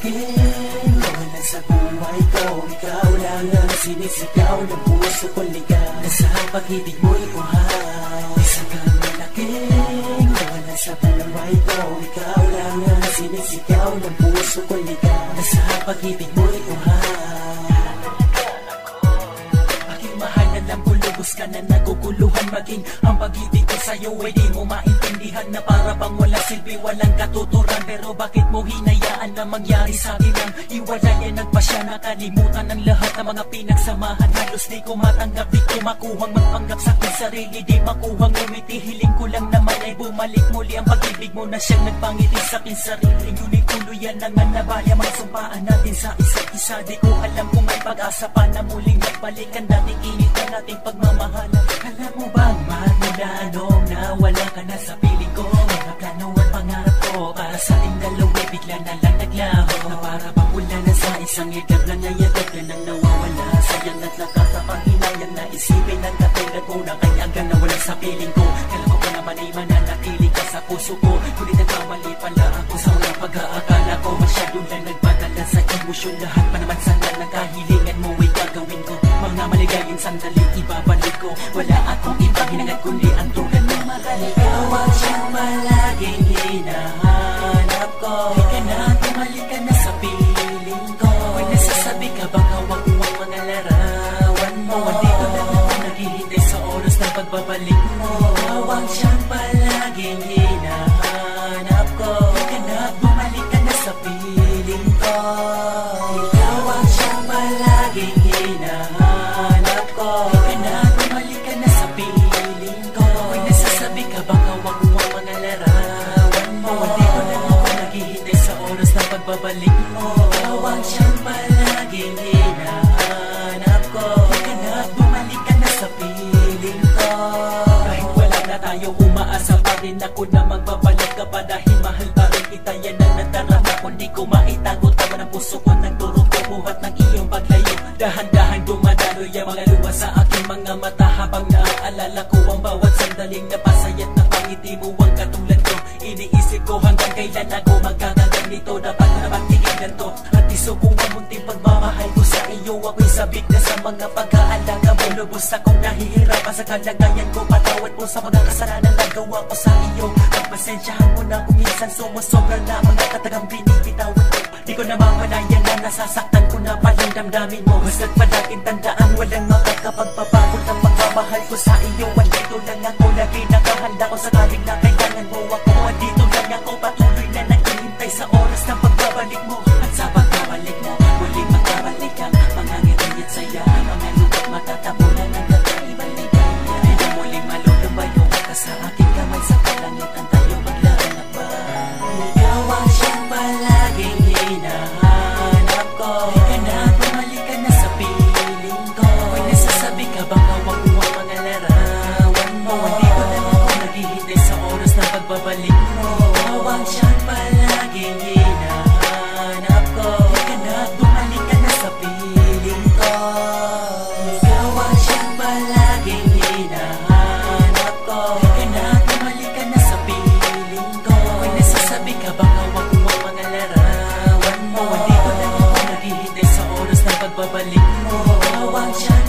akin, wala sa buhay ko. Ikaw lang ang sinisigaw ng puso ko ligaw. Nasa pag-ibig mo'y buhay, isa kang malaking wala sa buhay ko. Ikaw lang ang sinisigaw ng puso ko ligaw. Nasa pag-ibig mo'y buhay. Aking mahal na lang kulubos ka na naguguluhan. Maging ang pag-ibig ko sa'yo ay di mo maintindihan. Na para bang walang silbi, walang katuturan. Pero bakit mo hinayaan na mangyari sa'kin ang iwalay? Ay nagpasya nakalimutan ang lahat ng mga pinagsamahan. Halos di ko matanggap, di ko makuhang magpanggap sa'king sarili. Di makuhang umiti, hiling ko lang naman ay bumalik muli ang pag-ibig mo na siyang nagpangiti sa'king sarili. Ngunit tuluyan lang ang nabaya, magsumpaan natin sa isa't isa. Di ko alam kung may pag-asa pa na muling magbalik ang dating init na nating pagmamahalan. Alam mo bang magmula noong nawala ka na sa piling ko, mga plano at pangarap ko para sa ating dalawa bigla na lang naglaho. Na para bang wala na sa isang edad na ngayagad ka nang nawawala. Sayang at nakakapanghinayang na isipin ang katulad ko na kaya ka nawala sa piling ko. Kala ko pa naman ay mananatili ka sa puso ko, ngunit nagkamali pala ako sa mga pag-aakala ko. Masyado na nagpadala sa emosyon, lahat pa naman sana ng kahilingan mo ay gagawin ko. Mga maligayang sandaling ibabalik ko, wala akong ibang hinangad kundi ang tulad ng mahal. Ikaw ang siyang palaging hinahanap ko. Halika na, tumalik ka na sa piling ko. Huwag nasasabi ka baka wag mo ang mga larawan mo. Andito lang ako naghihintay sa oras ng pagbabalik mo. Ikaw ang siyang palaging hinahanap ko. Halika na, bumalik ka na sa piling ko. Ikaw ang siyang palaging hinahanap ko. Halika na, bumalik ka na sa piling ko. Huwag nasasabi ka baka wag mo ang mga larawan mo. Andito lang ako naghihintay sa oras ng pagbabalik mo. Ikaw ang siyang palaging hinahanap ko. Halika na, bumalik ka na sa piling ko. Kahit wala na tayo, umaasa pa rin ako na magbabalik ka pa. Dahil mahal pa rin kita, yan ang nadarama ko. Di ko maitago, tama ng puso ko nagturong kumuhat ng iyong paglayo. Dahan-dahan dumadaloy ang mga luha sa aking mga mata, habang naaalala ko ang bawat sandaling napasayat na pangiti mo ang katulad ko. Iniisip ko hanggang kailan ako magkakaganito. Dapat na naman tigilan to at iso kong ang munting pagmamahal ko sa iyo. Ako'y sabik na sa mga pag-aalaga mo. Lubos akong nahihirapan sa kalagayan ko. Patawad mo sa mga kasalanan na gawa ko sa iyo. Pagpasensyahan mo na kung minsan sumusobra na mga katagang binibitawan ko. Di ko na mamalayan na nasasaktan ko na palang damdamin mo. Basta't palaging tandaan, walang makakapagpabago ng pagmamahal ko sa iyo. Andito lang ako, lagi nakahanda ko sakaling na kailangan mo ako. Andito lang ako, patuloy na naghihintay sa oras ng pagbabalik mo. At sa pagbabalik mo, muling magbabalik ang mga ngiti at saya. Mga lugat matatabunan ng kakaibang ligaya. Di na muling malulubay yung mata sa aking kamay. Sa kalangitan tayo maglahanap ba? Ikaw ang siyang palaging hinahanap ko. Halika na, bumalik ka na sa piling ko. Huwag nasasabi ka baka wag mo ang mga larawan mo. Andito lang ako naghihintay sa oras ng pagbabalik mo. Ikaw ang siyang palaging hinahanap ko. Halika na, bumalik ka na sa piling ko. Ikaw ang siyang palaging hinahanap ko. Halika na, bumalik ka na sa piling ko. Huwag nasasabi ka baka wag mo ang mga larawan mo. Andito lang ako naghihintay sa oras ng pagbabalik mo. Ikaw ang siyang